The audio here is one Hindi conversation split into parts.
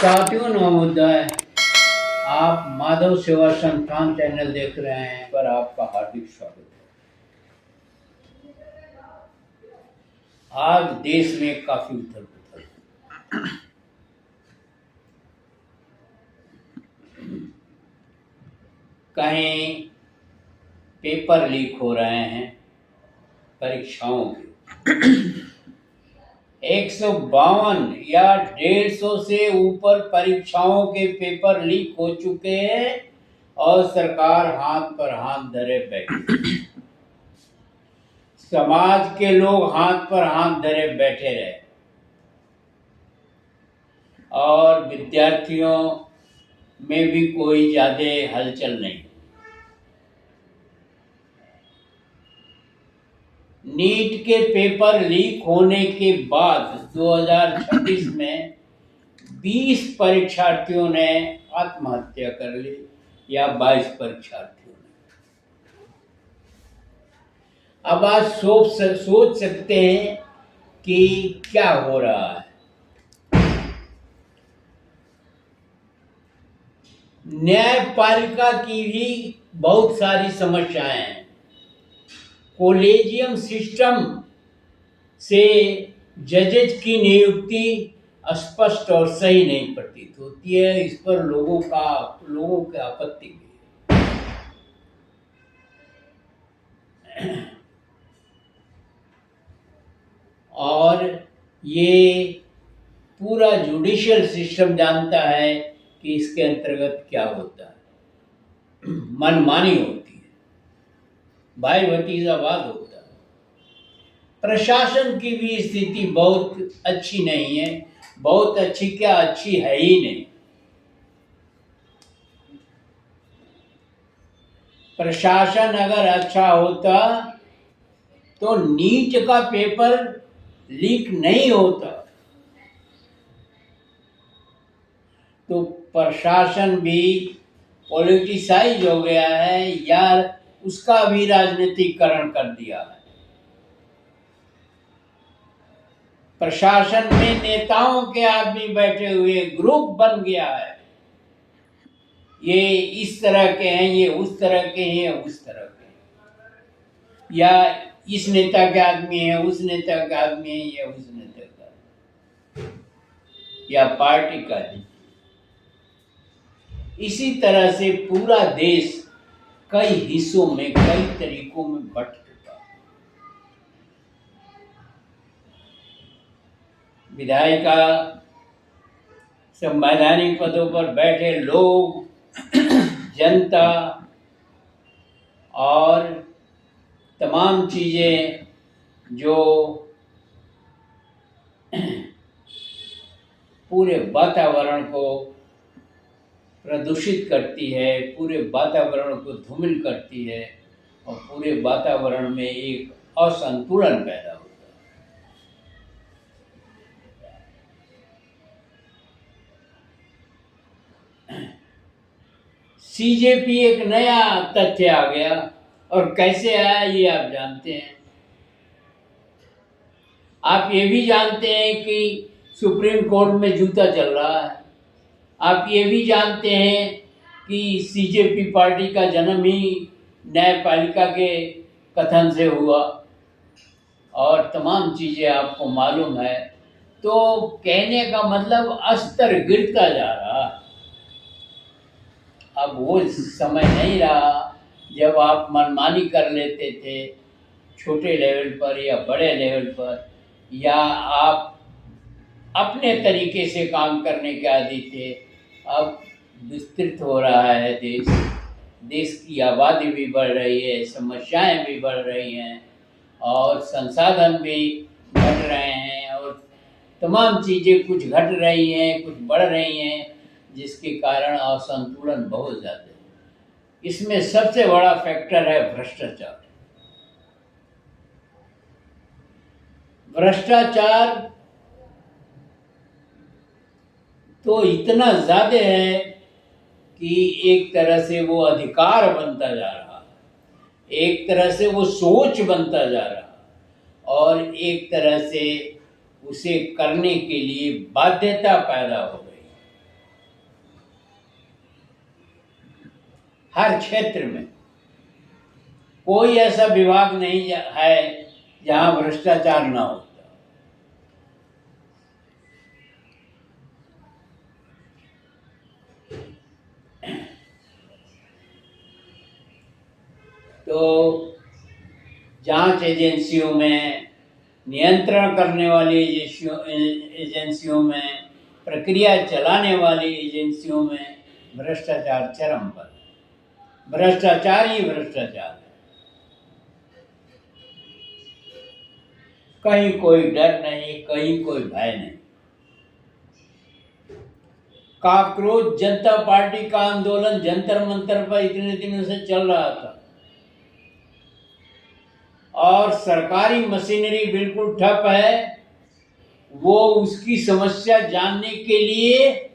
साथियों नमोदय। आप माधव सेवा संस्थान चैनल देख रहे हैं, पर आपका हार्दिक स्वागत है। आज देश में काफी उथल पुथल, कहीं पेपर लीक हो रहे हैं परीक्षाओं के। 152 या 150 से ऊपर परीक्षाओं के पेपर लीक हो चुके हैं और सरकार हाथ पर हाथ धरे बैठी। समाज के लोग हाथ पर हाथ धरे बैठे रहे और विद्यार्थियों में भी कोई ज्यादा हलचल नहीं। नीट के पेपर लीक होने के बाद 2026 में 20 परीक्षार्थियों ने आत्महत्या कर ली या 22 परीक्षार्थियों ने। अब आप सोच सकते हैं कि क्या हो रहा है। न्यायपालिका की भी बहुत सारी समस्याएं हैं। कॉलेजियम सिस्टम से जजेज की नियुक्ति स्पष्ट और सही नहीं प्रतीत होती है। इस पर लोगों की आपत्ति भी है। और ये पूरा जुडिशियल सिस्टम जानता है कि इसके अंतर्गत क्या होता है। मनमानी होती है, भाई भतीजावाद होता है। प्रशासन की भी स्थिति बहुत अच्छी नहीं है। बहुत अच्छी क्या, अच्छी है ही नहीं। प्रशासन अगर अच्छा होता तो नीट का पेपर लीक नहीं होता। तो प्रशासन भी पॉलिटिसाइज हो गया है या उसका भी राजनीतिकरण कर दिया है। प्रशासन में नेताओं के आदमी बैठे हुए ग्रुप बन गया है। ये इस तरह के हैं, ये उस तरह के हैं, उस तरह के हैं। या इस नेता के आदमी है, उस नेता का आदमी है, या उस नेता का, या पार्टी का है। इसी तरह से पूरा देश कई हिस्सों में, कई तरीकों में बंट चुका है। विधायिका, संवैधानिक पदों पर बैठे लोग, जनता और तमाम चीजें जो पूरे वातावरण को प्रदूषित करती है, पूरे वातावरण को धूमिल करती है और पूरे वातावरण में एक असंतुलन पैदा होता है। सीजेपी एक नया तथ्य आ गया, और कैसे आया ये आप जानते हैं। आप ये भी जानते हैं कि सुप्रीम कोर्ट में जूता चल रहा है। आप ये भी जानते हैं कि सीजेपी पार्टी का जन्म ही न्यायपालिका के कथन से हुआ, और तमाम चीजें आपको मालूम है। तो कहने का मतलब स्तर गिरता जा रहा। अब वो समय नहीं रहा जब आप मनमानी कर लेते थे छोटे लेवल पर या बड़े लेवल पर, या आप अपने तरीके से काम करने के आदी थे। अब विस्तृत हो रहा है देश की आबादी भी बढ़ रही है, समस्याएं भी बढ़ रही हैं और संसाधन भी घट रहे हैं, और तमाम चीज़ें कुछ घट रही हैं, कुछ बढ़ रही हैं, जिसके कारण असंतुलन बहुत ज़्यादा है। इसमें सबसे बड़ा फैक्टर है भ्रष्टाचार। भ्रष्टाचार तो इतना ज्यादा है कि एक तरह से वो अधिकार बनता जा रहा, एक तरह से वो सोच बनता जा रहा, और एक तरह से उसे करने के लिए बाध्यता पैदा हो गई। हर क्षेत्र में कोई ऐसा विभाग नहीं है जहां भ्रष्टाचार ना होता। तो जांच एजेंसियों में, नियंत्रण करने वाली एजेंसियों में, प्रक्रिया चलाने वाली एजेंसियों में भ्रष्टाचार चरम पर। भ्रष्टाचार ही भ्रष्टाचार है। कहीं कोई डर नहीं, कहीं कोई भय नहीं। काकरोच जनता पार्टी का आंदोलन जंतर मंतर पर इतने दिनों से चल रहा था और सरकारी मशीनरी बिल्कुल ठप है। वो उसकी समस्या जानने के लिए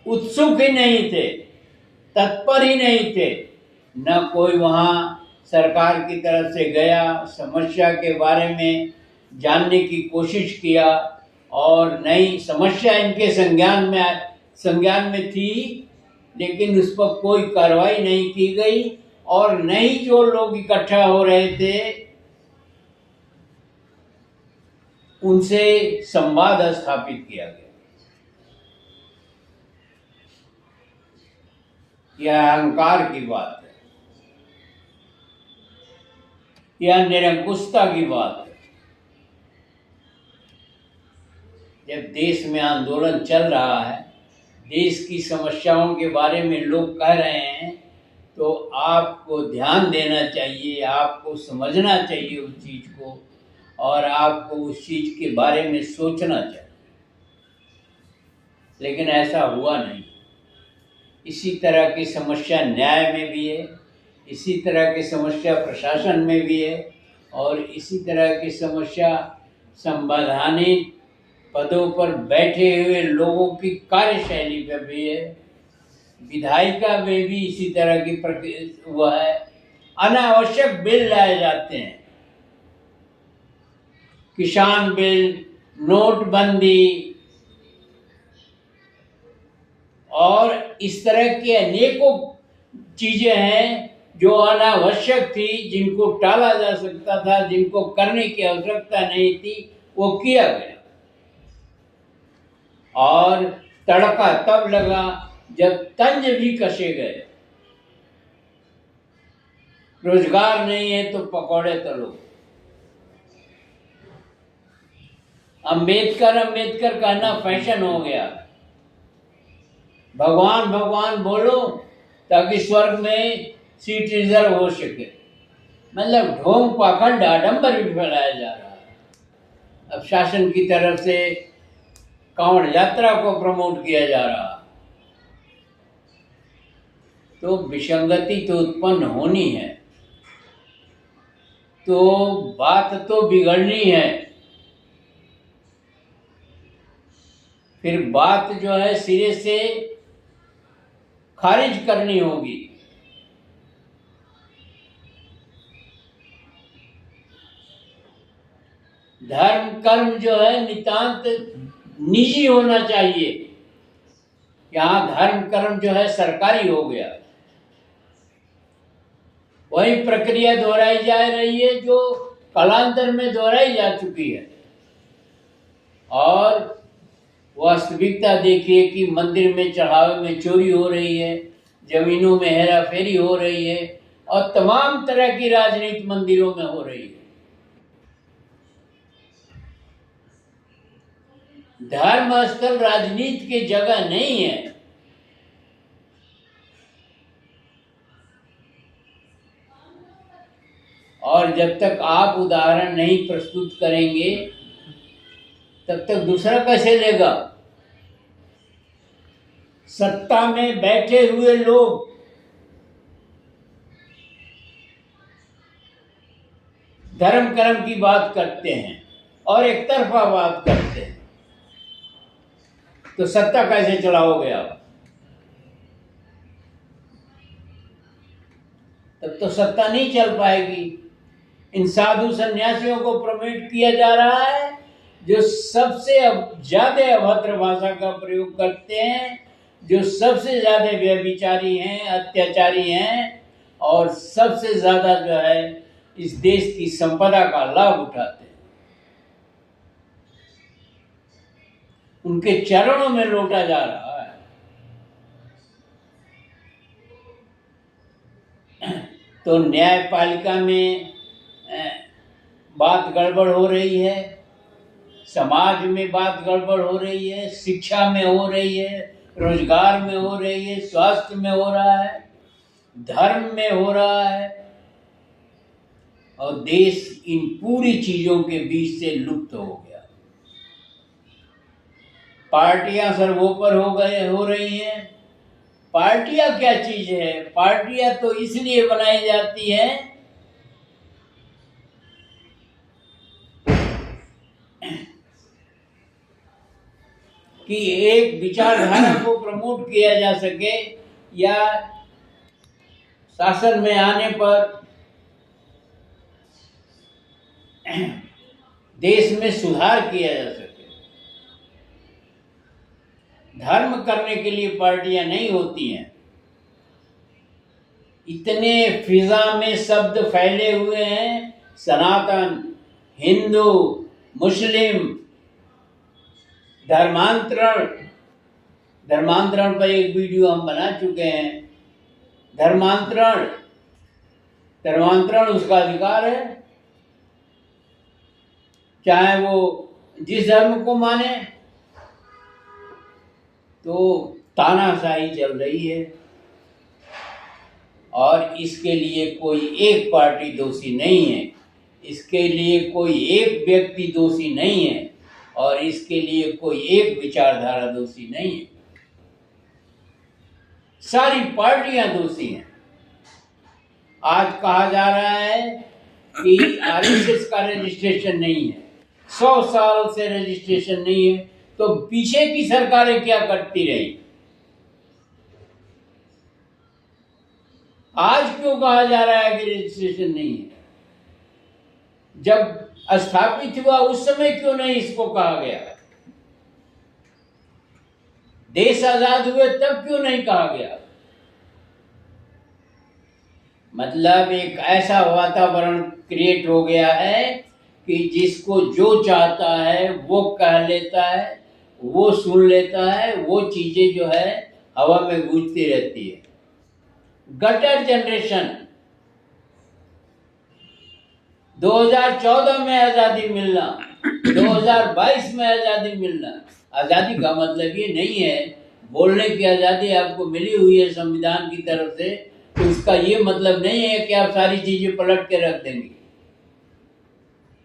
उत्सुक ही नहीं थे, तत्पर ही नहीं थे। न कोई वहां सरकार की तरफ से गया, समस्या के बारे में जानने की कोशिश किया, और नई समस्या इनके संज्ञान में थी, लेकिन उस पर कोई कार्रवाई नहीं की गई। और नई जो लोग इकट्ठा हो रहे थे उनसे संवाद स्थापित किया गया। यह अहंकार की बात है, यह निरंकुशता की बात है। जब देश में आंदोलन चल रहा है, देश की समस्याओं के बारे में लोग कह रहे हैं, तो आपको ध्यान देना चाहिए, आपको समझना चाहिए उस चीज को, और आपको उस चीज के बारे में सोचना चाहिए। लेकिन ऐसा हुआ नहीं। इसी तरह की समस्या न्याय में भी है, इसी तरह की समस्या प्रशासन में भी है, और इसी तरह की समस्या संवैधानिक पदों पर बैठे हुए लोगों की कार्यशैली पर भी है। विधायिका में भी इसी तरह की हुआ है। अनावश्यक बिल लाए जाते हैं, किसान बिल, नोटबंदी, और इस तरह के अनेकों चीजें हैं जो अनावश्यक थी, जिनको टाला जा सकता था, जिनको करने की आवश्यकता नहीं थी, वो किया गया। और तड़का तब लगा जब तंज भी कसे गए। रोजगार नहीं है तो पकौड़े तलो। अंबेडकर कहना फैशन हो गया। भगवान भगवान बोलो ताकि स्वर्ग में सीट रिजर्व हो सके। मतलब ढोंग पाखंड आडंबर भी फैलाया जा रहा है। अब शासन की तरफ से कांवड़ यात्रा को प्रमोट किया जा रहा है, तो विसंगति तो उत्पन्न होनी है, तो बात तो बिगड़नी है। फिर बात जो है सिरे से खारिज करनी होगी। धर्म कर्म जो है नितांत निजी होना चाहिए। यहाँ धर्म कर्म जो है सरकारी हो गया। वही प्रक्रिया दोहराई जा रही है जो कालांतर में दोहराई जा चुकी है। और वास्तविकता देखिए कि मंदिर में चढ़ावे में चोरी हो रही है, जमीनों में हेराफेरी हो रही है, और तमाम तरह की राजनीति मंदिरों में हो रही है। धर्म स्थल राजनीति की जगह नहीं है। और जब तक आप उदाहरण नहीं प्रस्तुत करेंगे तब तक दूसरा कैसे लेगा। सत्ता में बैठे हुए लोग धर्म कर्म की बात करते हैं और एक तरफा बात करते हैं, तो सत्ता कैसे चलाओगे आप? तब तो सत्ता नहीं चल पाएगी। इन साधु सन्यासियों को प्रमोट किया जा रहा है जो सबसे ज्यादा अभद्र भाषा का प्रयोग करते हैं, जो सबसे ज्यादा व्यभिचारी हैं, अत्याचारी हैं और सबसे ज्यादा जो है इस देश की संपदा का लाभ उठाते हैं, उनके चरणों में लौटा जा रहा है। तो न्यायपालिका में बात गड़बड़ हो रही है, समाज में बात गड़बड़ हो रही है, शिक्षा में हो रही है, रोजगार में हो रही है, स्वास्थ्य में हो रहा है, धर्म में हो रहा है, और देश इन पूरी चीजों के बीच से लुप्त हो गया। पार्टियां सर्वोपरि हो रही हैं। पार्टियां क्या चीज है? पार्टियां तो इसलिए बनाई जाती हैं कि एक विचारधारा को प्रमोट किया जा सके या शासन में आने पर देश में सुधार किया जा सके। धर्म करने के लिए पार्टियां नहीं होती हैं। इतने फिजा में शब्द फैले हुए हैं, सनातन, हिंदू, मुस्लिम, धर्मांतरण पर एक वीडियो हम बना चुके हैं। धर्मांतरण उसका अधिकार है, चाहे वो जिस धर्म को माने। तो तानाशाही चल रही है और इसके लिए कोई एक पार्टी दोषी नहीं है, इसके लिए कोई एक व्यक्ति दोषी नहीं है और इसके लिए कोई एक विचारधारा दोषी नहीं है। सारी पार्टियां दोषी हैं। आज कहा जा रहा है कि आरएसएस का रजिस्ट्रेशन नहीं है, 100 साल से रजिस्ट्रेशन नहीं है, तो पीछे की सरकारें क्या करती रही? आज क्यों कहा जा रहा है कि रजिस्ट्रेशन नहीं है? जब स्थापित हुआ उस समय क्यों नहीं इसको कहा गया? देश आजाद हुए तब क्यों नहीं कहा गया? मतलब एक ऐसा वातावरण क्रिएट हो गया है कि जिसको जो चाहता है वो कह लेता है, वो सुन लेता है, वो चीजें जो है हवा में गूंजती रहती है। Gutter generation. 2014 में आजादी मिलना, 2022 में आजादी मिलना। आजादी का मतलब ये नहीं है बोलने की आजादी आपको मिली हुई है संविधान की तरफ से, तो इसका ये मतलब नहीं है कि आप सारी चीजें पलट के रख देंगे।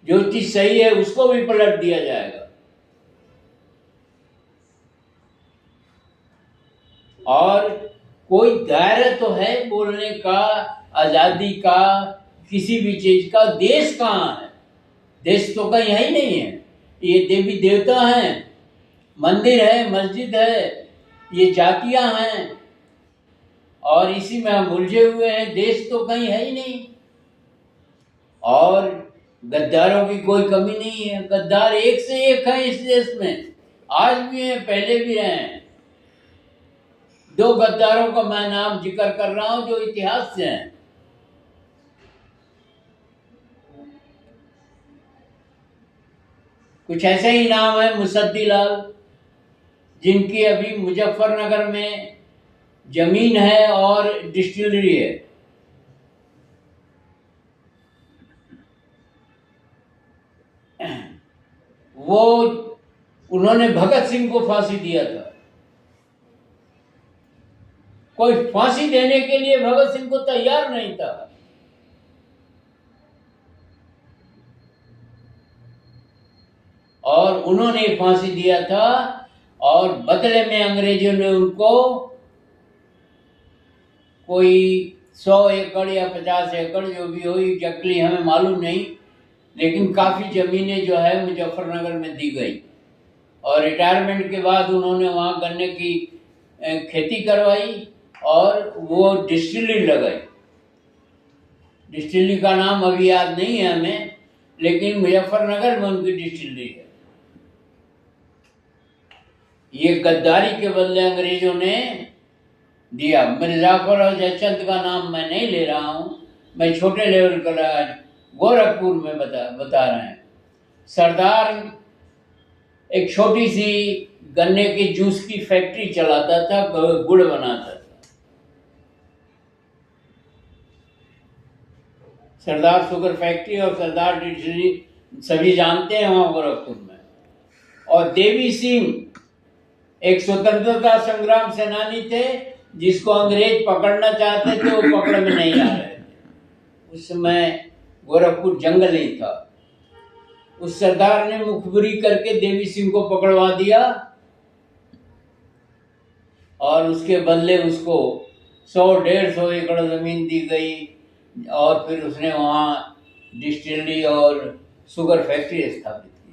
जो चीज सही है उसको भी पलट दिया जाएगा। और कोई दायरा तो है बोलने का, आजादी का, किसी भी चीज का। देश कहाँ है? देश तो कहीं है ही नहीं है। ये देवी देवता हैं, मंदिर है, मस्जिद है, ये जातियां हैं और इसी में हम उलझे हुए हैं। देश तो कहीं है ही नहीं। और गद्दारों की कोई कमी नहीं है। गद्दार एक से एक है इस देश में, आज भी हैं, पहले भी रहे हैं। 2 गद्दारों का मैं नाम जिक्र कर रहा हूं जो इतिहास से हैं। कुछ ऐसे ही नाम है मुसद्दी लाल, जिनकी अभी मुजफ्फरनगर में जमीन है और डिस्टिलरी है। वो उन्होंने भगत सिंह को फांसी दिया था। कोई फांसी देने के लिए भगत सिंह को तैयार नहीं था। और उन्होंने फांसी दिया था और बदले में अंग्रेजों ने उनको कोई 100 एकड़ या 50 एकड़ जो भी हो, एग्जैक्टली हमें मालूम नहीं, लेकिन काफ़ी ज़मीनें जो है मुजफ्फरनगर में दी गई। और रिटायरमेंट के बाद उन्होंने वहाँ गन्ने की खेती करवाई और वो डिस्टिलरी लगाई। डिस्टिलरी का नाम अभी याद नहीं है हमें, लेकिन मुजफ्फरनगर में उनकी डिस्टिलरी है। ये गद्दारी के बदले अंग्रेजों ने दिया। मिर्जापुर और जयचंद का नाम मैं नहीं ले रहा हूँ, मैं छोटे लेवल का गोरखपुर में बता रहे हैं। सरदार एक छोटी सी गन्ने के जूस की फैक्ट्री चलाता था, गुड़ बनाता था। सरदार शुगर फैक्ट्री और सरदार डिस्टिलरी सभी जानते हैं वहां गोरखपुर में। और देवी सिंह एक स्वतंत्रता संग्राम सेनानी थे, जिसको अंग्रेज पकड़ना चाहते थे, वो पकड़ में नहीं आ रहे थे। उस समय गोरखपुर जंगल ही था। उस सरदार ने मुखबिरी करके देवी सिंह को पकड़वा दिया और उसके बदले उसको 100-150 एकड़ जमीन दी गई और फिर उसने वहां डिस्टिलरी और शुगर फैक्ट्री स्थापित की।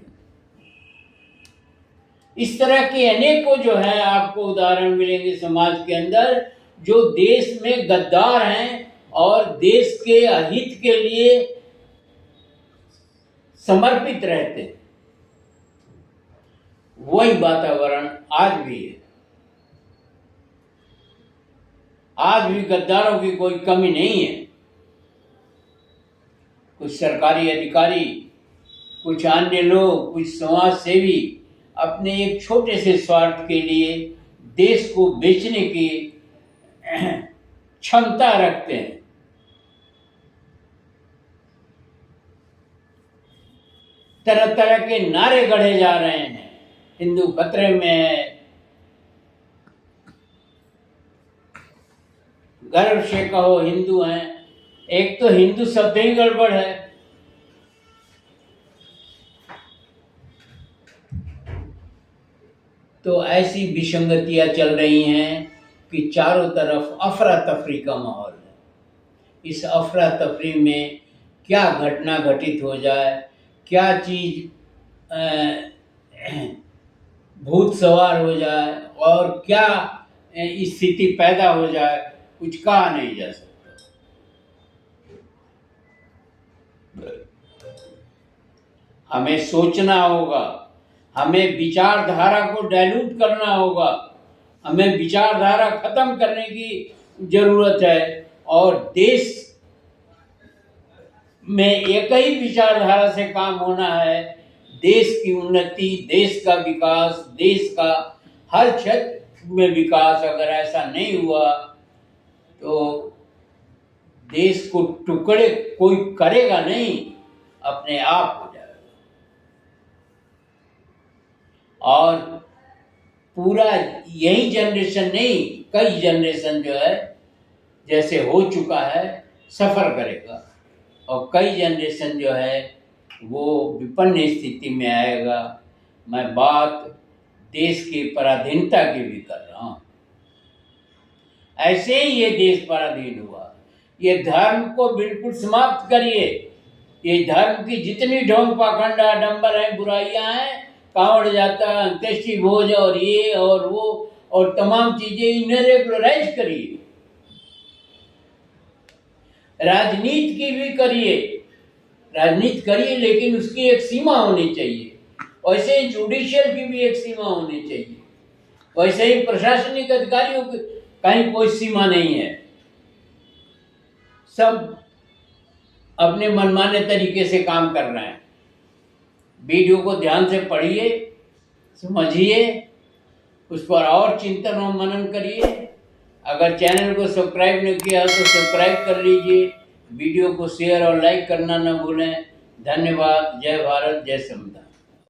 इस तरह के अनेकों जो है आपको उदाहरण मिलेंगे समाज के अंदर, जो देश में गद्दार हैं और देश के हित के लिए समर्पित रहते। वही वातावरण आज भी है। आज भी गद्दारों की कोई कमी नहीं है। कुछ सरकारी अधिकारी, कुछ अन्य लोग, कुछ समाज सेवी अपने एक छोटे से स्वार्थ के लिए देश को बेचने की क्षमता रखते हैं। तरह तरह के नारे गढ़े जा रहे हैं, हिंदू खतरे में है, गर्व से कहो हिंदू हैं। एक तो हिंदू शब्द ही गड़बड़ है। तो ऐसी विसंगतियां चल रही हैं कि चारों तरफ अफरा तफरी का माहौल है। इस अफरा तफरी में क्या घटना घटित हो जाए, क्या चीज भूत सवार हो जाए और क्या स्थिति पैदा हो जाए, कुछ कहा नहीं जा सकता। हमें सोचना होगा, हमें विचारधारा को डाइल्यूट करना होगा, हमें विचारधारा खत्म करने की जरूरत है और देश में एक ही विचारधारा से काम होना है। देश की उन्नति, देश का विकास, देश का हर क्षेत्र में विकास अगर ऐसा नहीं हुआ तो देश को टुकड़े कोई करेगा नहीं, अपने आप हो जाएगा। और पूरा यही जनरेशन नहीं, कई जनरेशन जो है जैसे हो चुका है सफर करेगा और कई जनरेशन जो है वो विपन्न स्थिति में आएगा। मैं बात देश की पराधीनता की भी कर रहा हूँ। ऐसे ही ये देश पराधीन हुआ। ये धर्म को बिल्कुल समाप्त करिए। ये धर्म की जितनी ढोंग पाखंड आडंबर है, बुराइयां हैं, कांवड़ जाता, अंत्येष्टि भोज और ये और वो और तमाम चीजें, इन्हें रेगुलराइज करिए। राजनीति की भी करिए, राजनीति करिए, लेकिन उसकी एक सीमा होनी चाहिए। वैसे ही जुडिशियल की भी एक सीमा होनी चाहिए। वैसे ही प्रशासनिक अधिकारियों की कहीं कोई सीमा नहीं है। सब अपने मनमाने तरीके से काम कर रहे हैं। वीडियो को ध्यान से पढ़िए, समझिए, उस पर और चिंतन और मनन करिए। अगर चैनल को सब्सक्राइब नहीं किया तो सब्सक्राइब कर लीजिए। वीडियो को शेयर और लाइक करना न भूलें। धन्यवाद। जय भारत, जय संविधान।